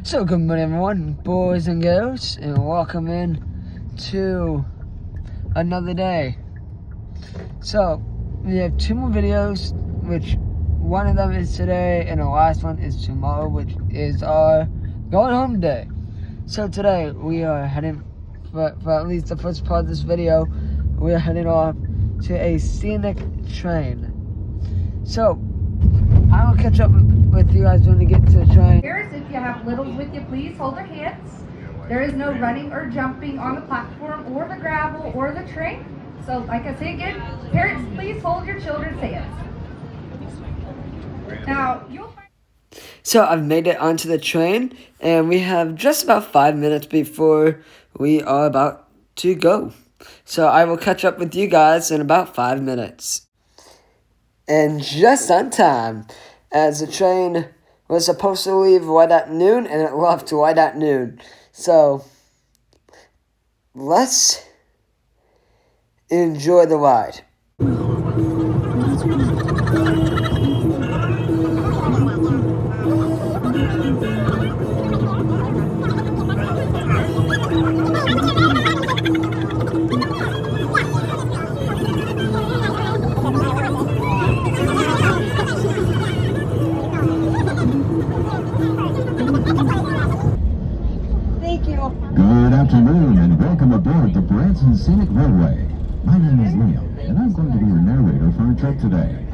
So good morning everyone, boys and girls, and welcome in to another day. So we have two more videos, which one of them is today and the last one is tomorrow, which is our going home day. So today we are heading, for at least the first part of this video, we are heading off to a scenic train. So I will catch up with you guys when we get to the train. If you have littles with you, please hold their hands. There is no running or jumping on the platform or the gravel or the train. So like I say again, parents, please hold your children's hands. Now, you'll find... So I've made it onto the train, and we have just about 5 minutes before we are about to go. So I will catch up with you guys in about 5 minutes. And just on time, as the train was supposed to leave right at noon, and it left right at noon. So let's enjoy the ride. Good afternoon and welcome aboard the Branson Scenic Railway. My name is Liam and I'm going to be your narrator for our trip today.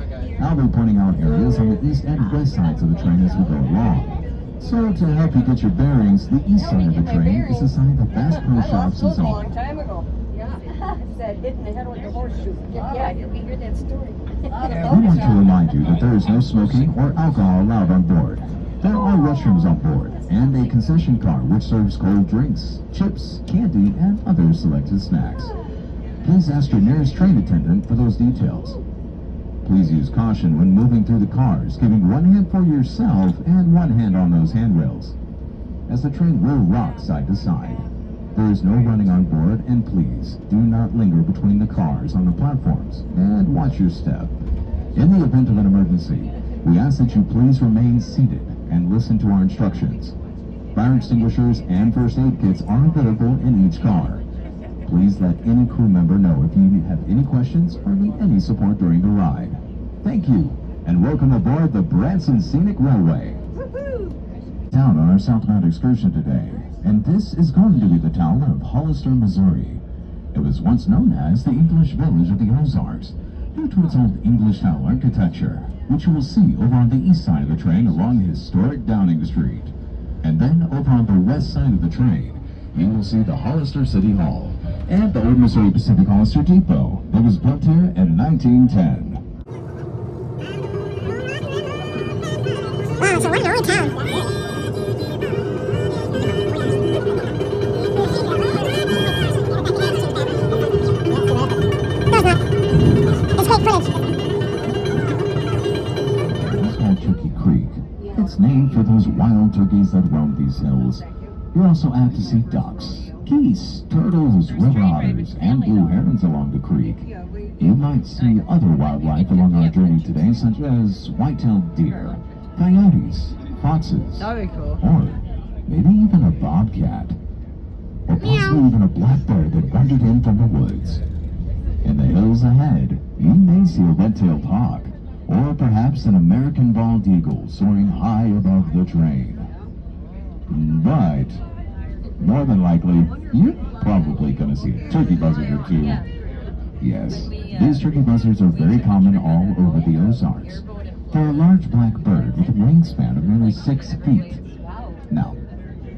I'll be pointing out areas on the east and west sides of the train as we go along. So to help you get your bearings, the east side of the train is assigned to Bass Pro Shops and so on. We want to remind you that there is no smoking or alcohol allowed on board. There are restrooms on board, and a concession car which serves cold drinks, chips, candy, and other selected snacks. Please ask your nearest train attendant for those details. Please use caution when moving through the cars, giving one hand for yourself and one hand on those handrails, as the train will rock side to side. There is no running on board, and please do not linger between the cars on the platforms, and watch your step. In the event of an emergency, we ask that you please remain seated and listen to our instructions. Fire extinguishers and first aid kits are available in each car. Please let any crew member know if you have any questions or need any support during the ride. Thank you, and welcome aboard the Branson Scenic Railway. Down on our southbound excursion today, and this is going to be the town of Hollister, Missouri. It was once known as the English Village of the Ozarks, due to its old English-style architecture, which you will see over on the east side of the train along historic Downing Street. And then over on the west side of the train, you will see the Hollister City Hall and the old Missouri Pacific Hollister Depot that was built here in 1910. Wow, so we're in our town. It's named for those wild turkeys that roam these hills. You're also apt to see ducks, geese, turtles, river otters, and blue herons along the creek. You might see other wildlife along our journey today, such as white-tailed deer, coyotes, foxes, or maybe even a bobcat, or possibly even a black bear that wandered in from the woods. In the hills ahead, you may see a red-tailed hawk, or perhaps an American bald eagle soaring high above the train. But more than likely, you're probably going to see a turkey buzzard or two. Yes, these turkey buzzards are very common all over the Ozarks. They're a large black bird with a wingspan of nearly 6 feet. Now,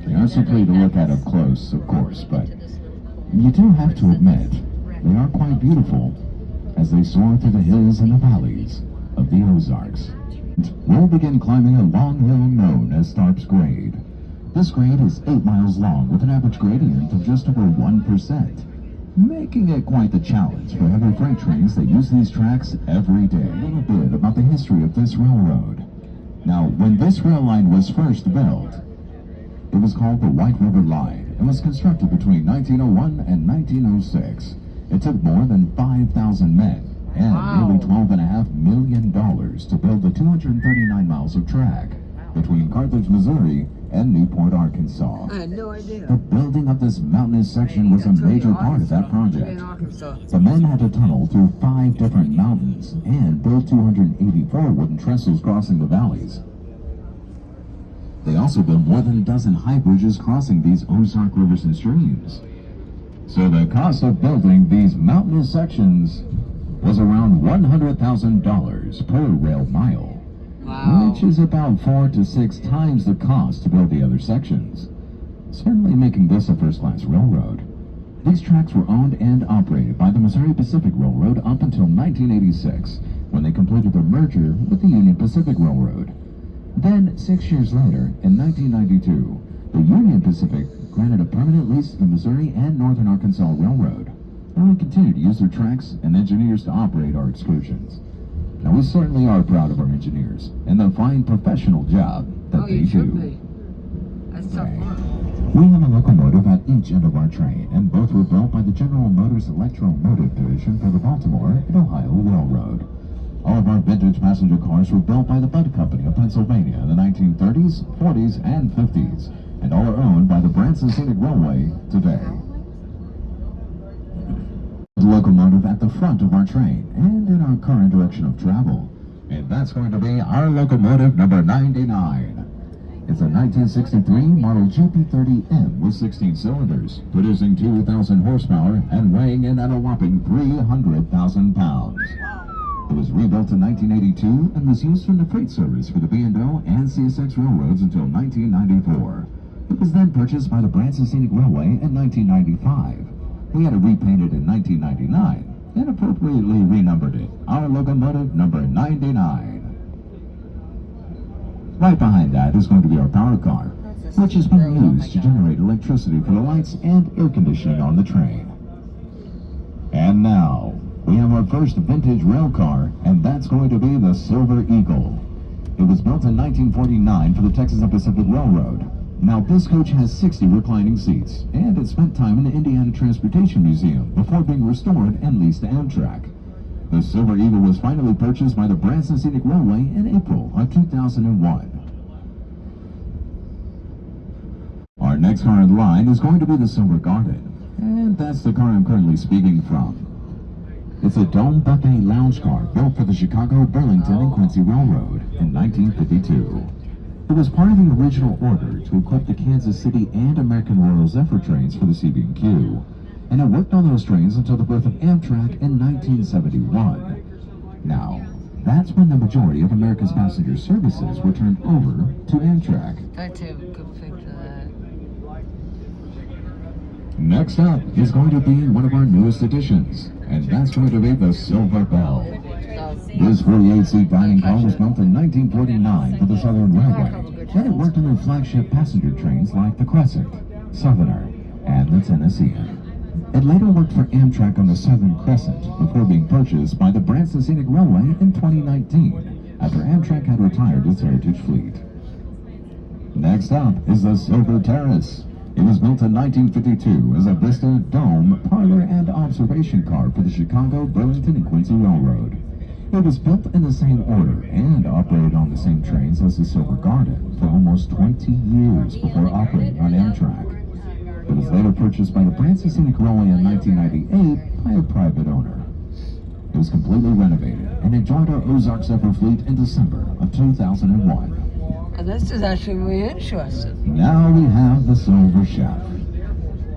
they aren't so pretty to look at up close, of course, but you do have to admit, they are quite beautiful as they soar through the hills and the valleys of the Ozarks. We'll begin climbing a long hill known as Starp's Grade. This grade is 8 miles long with an average gradient of just over 1%, making it quite the challenge for heavy freight trains that use these tracks every day. A little bit about the history of this railroad. Now, when this rail line was first built, it was called the White River Line and was constructed between 1901 and 1906. It took more than 5,000 men and nearly $12.5 million to build the 239 miles of track between Carthage, Missouri and Newport, Arkansas. I had no idea. The building of this mountainous section was a major part of that project. The men had to tunnel through 5 different mountains and build 284 wooden trestles crossing the valleys. They also built more than a dozen high bridges crossing these Ozark rivers and streams. So the cost of building these mountainous sections was around $100,000 per rail mile. Wow. Which is about 4 to 6 times the cost to build the other sections, certainly making this a first-class railroad. These tracks were owned and operated by the Missouri Pacific Railroad up until 1986, when they completed their merger with the Union Pacific Railroad. Then, 6 years later, in 1992, the Union Pacific granted a permanent lease to the Missouri and Northern Arkansas Railroad, and we continue to use their tracks and engineers to operate our excursions. Now, we certainly are proud of our engineers and the fine professional job that they you should do. be. That's tough work. We have a locomotive at each end of our train, and both were built by the General Motors Electromotive Division for the Baltimore and Ohio Railroad. All of our vintage passenger cars were built by the Budd Company of Pennsylvania in the 1930s, 40s, and 50s, and all are owned by the Branson Scenic Railway today. The locomotive at the front of our train and in our current direction of travel, and that's going to be our locomotive number 99. It's a 1963 model GP30M with 16 cylinders, producing 2,000 horsepower and weighing in at a whopping 300,000 pounds. It was rebuilt in 1982 and was used in the freight service for the B&O and CSX railroads until 1994. It was then purchased by the Branson Scenic Railway in 1995. We had it repainted in 1999 and appropriately renumbered it, our locomotive number 99. Right behind that is going to be our power car, which is being used to generate electricity for the lights and air conditioning on the train. And now, we have our first vintage rail car, and that's going to be the Silver Eagle. It was built in 1949 for the Texas and Pacific Railroad. Now, this coach has 60 reclining seats, and it spent time in the Indiana Transportation Museum before being restored and leased to Amtrak. The Silver Eagle was finally purchased by the Branson Scenic Railway in April of 2001. Our next car in line is going to be the Silver Garden, and that's the car I'm currently speaking from. It's a dome buffet lounge car built for the Chicago, Burlington, and Quincy Railroad in 1952. It was part of the original order to equip the Kansas City and American Royal Zephyr trains for the CB&Q, and it worked on those trains until the birth of Amtrak in 1971. Now, that's when the majority of America's passenger services were turned over to Amtrak. I too could picture that. Next up is going to be one of our newest additions, and that's going to be the Silver Bell. This 48-seat dining car was built in 1949 for the Southern Railway, and it worked on their flagship passenger trains like the Crescent, Southerner, and the Tennessean. It later worked for Amtrak on the Southern Crescent before being purchased by the Branson Scenic Railway in 2019, after Amtrak had retired its heritage fleet. Next up is the Silver Terrace. It was built in 1952 as a Vista, Dome, Parlor, and Observation car for the Chicago, Burlington, and Quincy Railroad. It was built in the same order and operated on the same trains as the Silver Garden for almost 20 years before operating on Amtrak. It was later purchased by the Branson Scenic Railway in 1998 by a private owner. It was completely renovated and it joined our Ozark Zephyr fleet in December of 2001. And this is actually really interesting. Now we have the Silver Chef.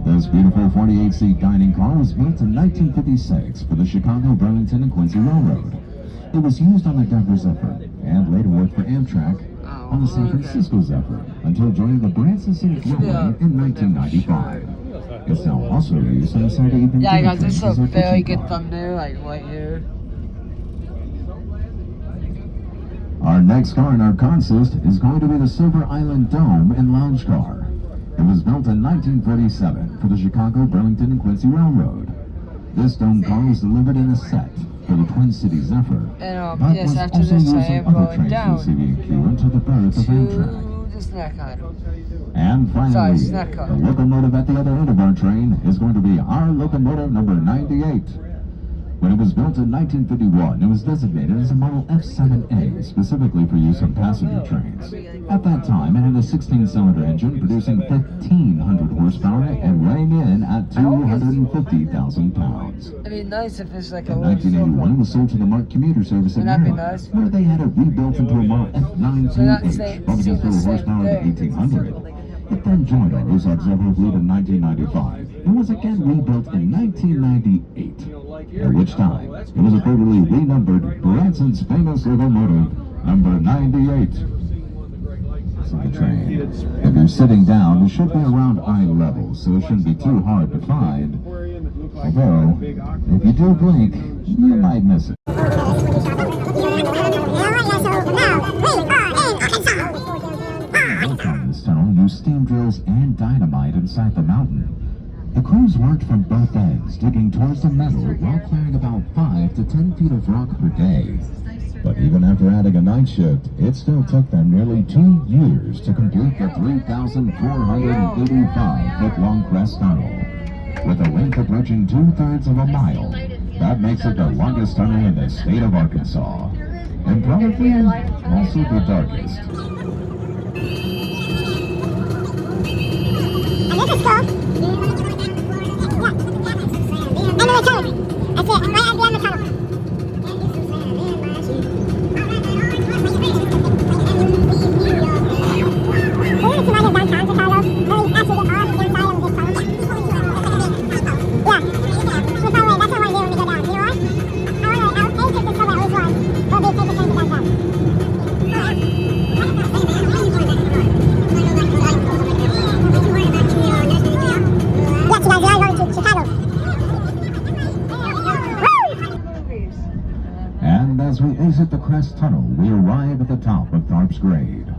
This beautiful 48-seat dining car was built in 1956 for the Chicago, Burlington, and Quincy Railroad. It was used on the Denver Zephyr and later worked for Amtrak on the San Francisco Zephyr until joining the Branson Scenic Railway in 1995. It's now also used on the Saturday evening Yeah, I dinner got this trains a as our very kitchen good car. thumbnail, like right here. Our next car in our consist is going to be the Silver Island Dome and Lounge Car. It was built in 1947 for the Chicago, Burlington, and Quincy Railroad. This dome car was delivered in a set for the Twin Cities Zephyr, And but yes, was after also this used I on am other going trains down for the CB&Q until the birth of Amtrak. to the snack item. And Sorry, finally, snack car. the locomotive at the other end of our train is going to be our locomotive number 98. When it was built in 1951, it was designated as a Model F7A, specifically for use on passenger trains. At that time, it had a 16-cylinder engine producing 1,500 horsepower and weighing in at 250,000 pounds. It'd be nice if it's like a In little 1981, it was sold to the Mark Commuter Service in Wouldn't that be Maryland, nice? where they had it rebuilt into a Model F928, bumping its total horsepower to 1,800. It then joined our Ozarks Ever fleet in 1995 and was again rebuilt in 1998, at which time it was appropriately renumbered Branson's famous locomotive, number 98. So the train, if you're sitting down, it should be around eye level, so it shouldn't be too hard to find. Although, if you do blink, you might miss it. From this tunnel used steam drills and dynamite inside the mountain. The crews worked from both ends, digging towards the metal while clearing about 5 to 10 feet of rock per day. But even after adding a night shift, it still took them nearly 2 years to complete the 3,485-foot-long crest tunnel. With a length approaching 2/3 of a mile, that makes it the longest tunnel in the state of Arkansas. And probably also the darkest. And this is cool. End of the tunnel. That's it. Right at the end of the tunnel. And as we exit the crest tunnel, we arrive at the top of Tharp's Grade.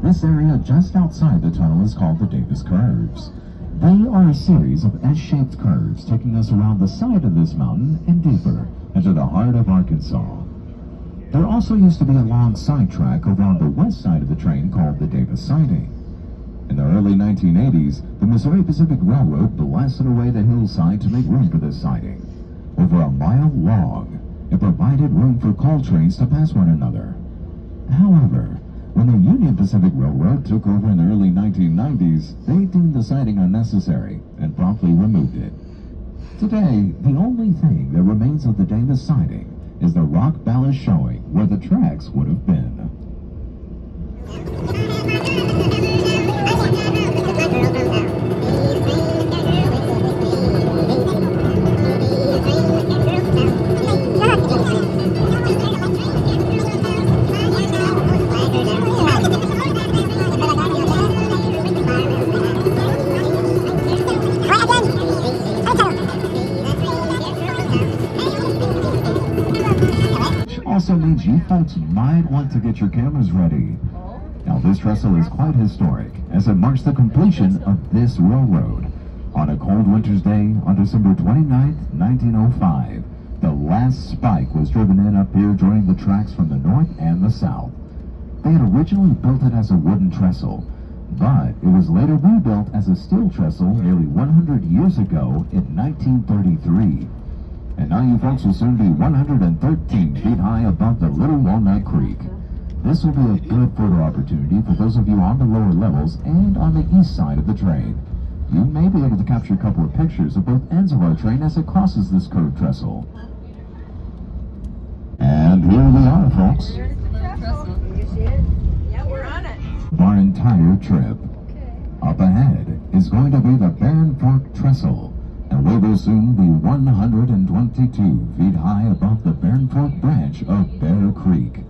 This area just outside the tunnel is called the Davis Curves. They are a series of S-shaped curves taking us around the side of this mountain and deeper into the heart of Arkansas. There also used to be a long side track over on the west side of the train called the Davis Siding. In the early 1980s, the Missouri Pacific Railroad blasted away the hillside to make room for this siding. Over a mile long, it provided room for coal trains to pass one another. However, when the Union Pacific Railroad took over in the early 1990s, they deemed the siding unnecessary and promptly removed it. Today, the only thing that remains of the Davis siding is the rock ballast showing where the tracks would have been. Also means you folks might want to get your cameras ready. Now this trestle is quite historic as it marks the completion of this railroad. On a cold winter's day on December 29th, 1905, the last spike was driven in up here joining the tracks from the north and the south. They had originally built it as a wooden trestle, but it was later rebuilt as a steel trestle nearly 100 years ago in 1933. And now you folks will soon be 113 feet high above the Little Walnut Creek. This will be a good photo opportunity for those of you on the lower levels and on the east side of the train. You may be able to capture a couple of pictures of both ends of our train as it crosses this curved trestle. And here we are, folks. Yeah, we're on it. Our entire trip. Up ahead is going to be the Barren Fork Trestle, and we will soon be 122 feet high above the Barren Fork branch of Bear Creek.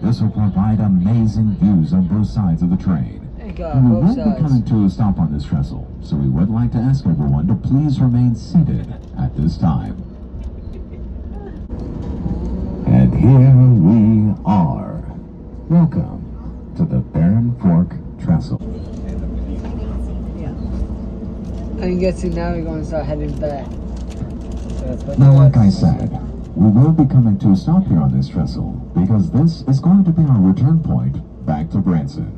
This will provide amazing views on both sides of the train. And we will be coming to a stop on this trestle, so we would like to ask everyone to please remain seated at this time. And here we are. Welcome to the Barren Fork Trestle. I'm guessing now we're going to start heading back. Now, like I said, we will be coming to a stop here on this trestle because this is going to be our return point back to Branson.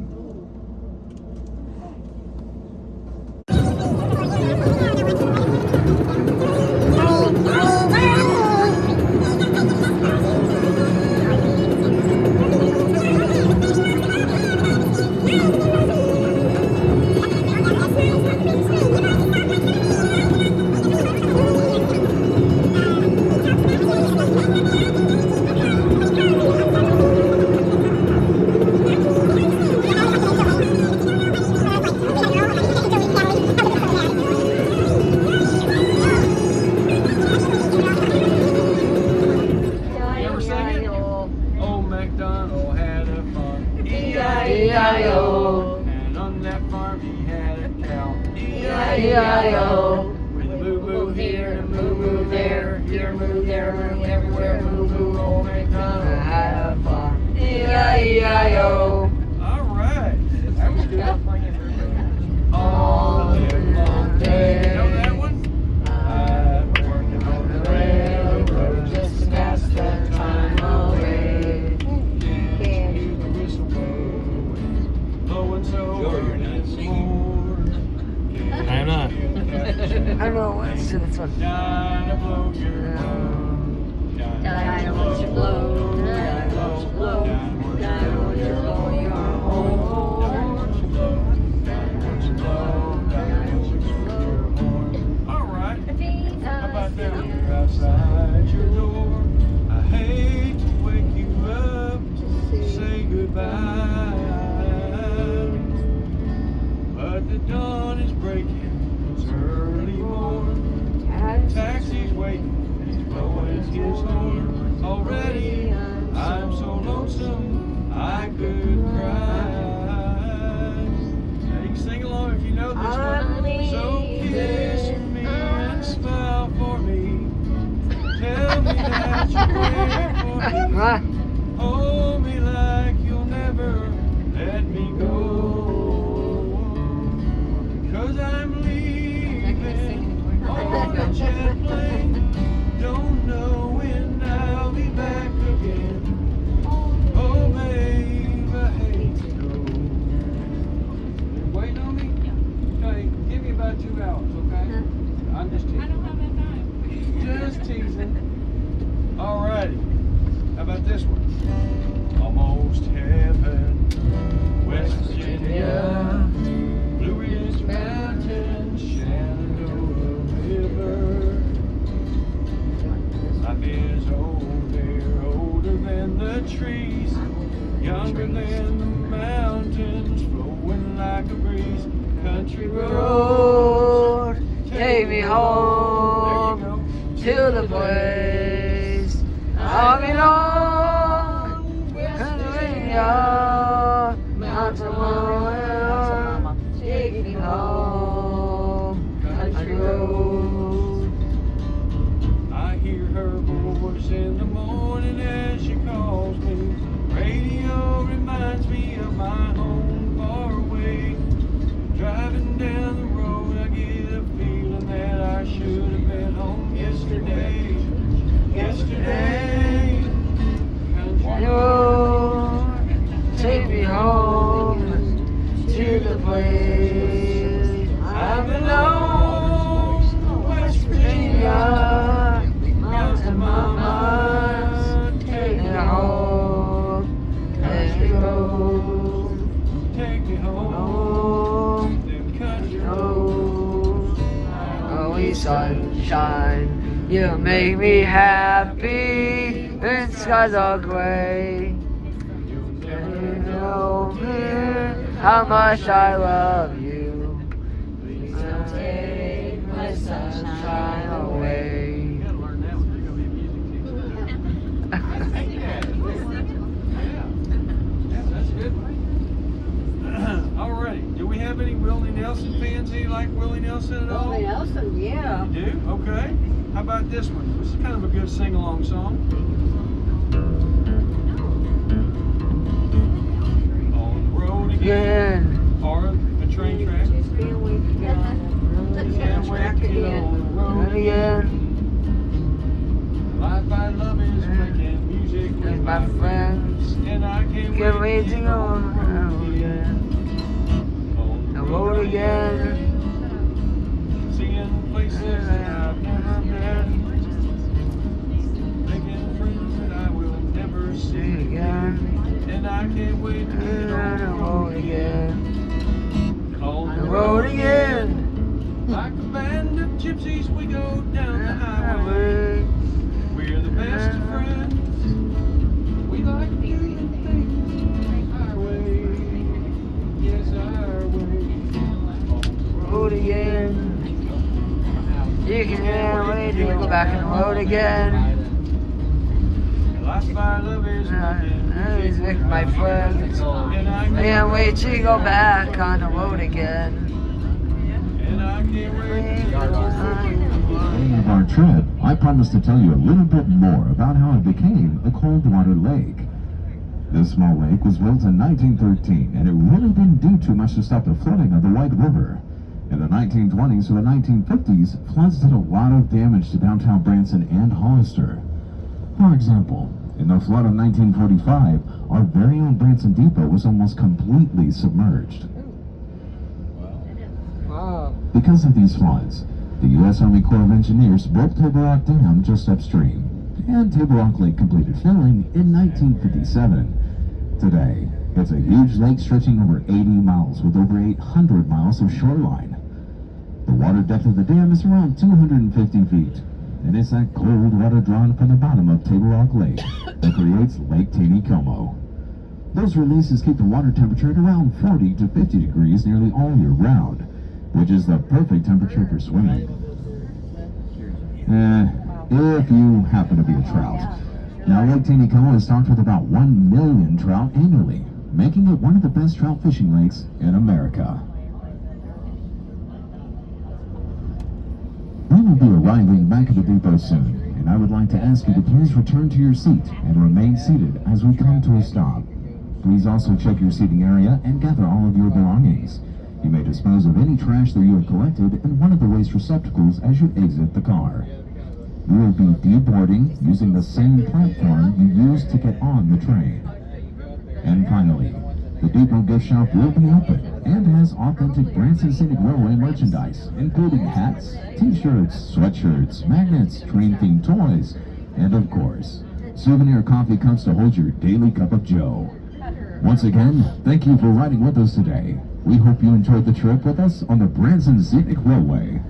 farm, he had a cow. E-I-E-I-O. With a moo-moo here and a moo-moo there. Here, moo, there, moo, everywhere, moo-moo, all mankind. Have fun. E-I-E-I-O. All right. That was good. All the long day. You know that one? I'm working on the railroad just to pass the time away. Can't hear the whistle blowing so early in the morning. I'm not. I don't know what's to this one. Dying to blow your horn. Dying to blow your blow. Dying to blow your horn. All right. How about that? You're outside your door. I hate to wake you up to say goodbye, but the dawn is breaking. It's early morn. Taxi's waiting. He's blowing his horn. Already, I'm so lonesome I could cry. Now you can sing along if you know this one. So kiss me and smile for me. Tell me that you're waiting for me. What? Hold me like you'll never let me go. 'Cause I'm leaving on the jet plane. Don't know when I'll be back again. Oh, babe, I hate to go. You waiting on me? Okay, give me about 2 hours, okay? I'm just teasing. I don't have that time. Just teasing. Alrighty. How about this one? Almost heaven, West Virginia, Blue Ridge Mountains, Shenandoah River. Life is old there, older than the trees, younger than the mountains, flowing like a breeze. Country road, Road, take me home there you to the place I belong. Pennsylvania, mountain mama, take me home. Country road. I hear her voice in the morning as she calls me. Radio reminds me of my home far away. Driving down the road, I get a feeling that I should have been home yesterday. Yesterday. Country Road, take me home to the place I belong. West Virginia, mountain mama, take me home. Let me go take me home. home. Them country roads. Oh, sunshine, you make me happy when skies are gray. You know me, how much I love you. Please don't take my sunshine away. gotta learn that one. You're gonna be a music teacher. Yeah, that's good. Alrighty. Do we have any Willie Nelson fans here? Like Willie Nelson at all? Willie Nelson, yeah. You do? Okay. How about this one? This is kind of a good sing-along song. On the road again. Again, Or a train track. Just be a week ago. Train track Back on the again. and road. again, Life I love is making music with with my friends. And I can't Get wait ready to go on the road again. On The road again. Seeing places that I've never been. Making friends that I will never See see again. And I can't wait to get And on the the road road again. On The road again. Like a band of gypsies, we go down the highway. Highway. We're the best of friends. We like to do the things our way. Yes, our way. On the Road again. You can wait to go back on the road again. Life I love is making He's with my friends. Can't wait to go back on the road again. Beginning of our trip, I promised to tell you a little bit more about how it became a cold water lake. This small lake was built in 1913, and it really didn't do too much to stop the flooding of the White River. In the 1920s to the 1950s, floods did a lot of damage to downtown Branson and Hollister. For example, in the flood of 1945, our very own Branson Depot was almost completely submerged. Wow. Because of these floods, the U.S. Army Corps of Engineers built Table Rock Dam just upstream, and Table Rock Lake completed filling in 1957. Today, it's a huge lake stretching over 80 miles with over 800 miles of shoreline. The water depth of the dam is around 250 feet, and it's that cold water drawn from the bottom of Table Rock Lake that creates Lake Taneycomo. Those releases keep the water temperature at around 40 to 50 degrees nearly all year round, which is the perfect temperature for swimming. If you happen to be a trout. Now, Lake Taneycomo is stocked with about 1 million trout annually, making it one of the best trout fishing lakes in America. We will be arriving back at the depot soon, and I would like to ask you to please return to your seat and remain seated as we come to a stop. Please also check your seating area and gather all of your belongings. You may dispose of any trash that you have collected in one of the waste receptacles as you exit the car. We will be deboarding using the same platform you used to get on the train. And finally, the depot gift shop will be open and has authentic Branson Scenic Railway merchandise, including hats, t-shirts, sweatshirts, magnets, train-themed toys, and of course, souvenir coffee cups to hold your daily cup of joe. Once again, thank you for riding with us today. We hope you enjoyed the trip with us on the Branson Scenic Railway.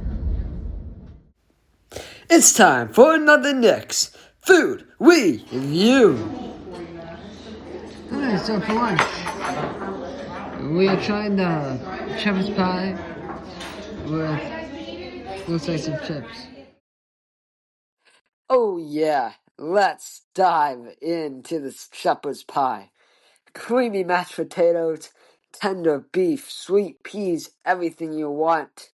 It's time for another Nick's Food Review. Alright, so for lunch, we are trying the shepherd's pie with, looks like some chips. Oh yeah, let's dive into the shepherd's pie. Creamy mashed potatoes, tender beef, sweet peas, everything you want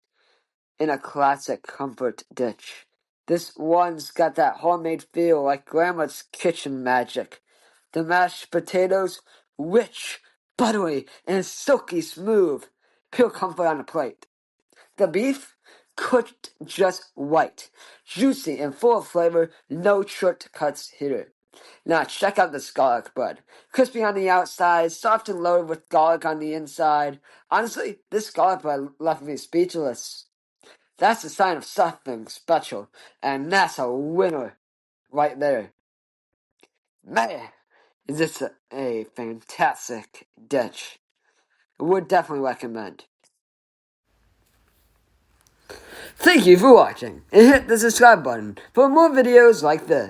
in a classic comfort dish. This one's got that homemade feel like Grandma's kitchen magic. The mashed potatoes, rich, buttery, and silky smooth. Pure comfort on a plate. The beef, cooked just right. Juicy and full of flavor, no shortcuts here. Now check out this garlic bread. Crispy on the outside, soft and loaded with garlic on the inside. Honestly, this garlic bread left me speechless. That's a sign of something special, and that's a winner right there. Man, is this a fantastic dish. Would definitely recommend. Thank you for watching, and hit the subscribe button for more videos like this.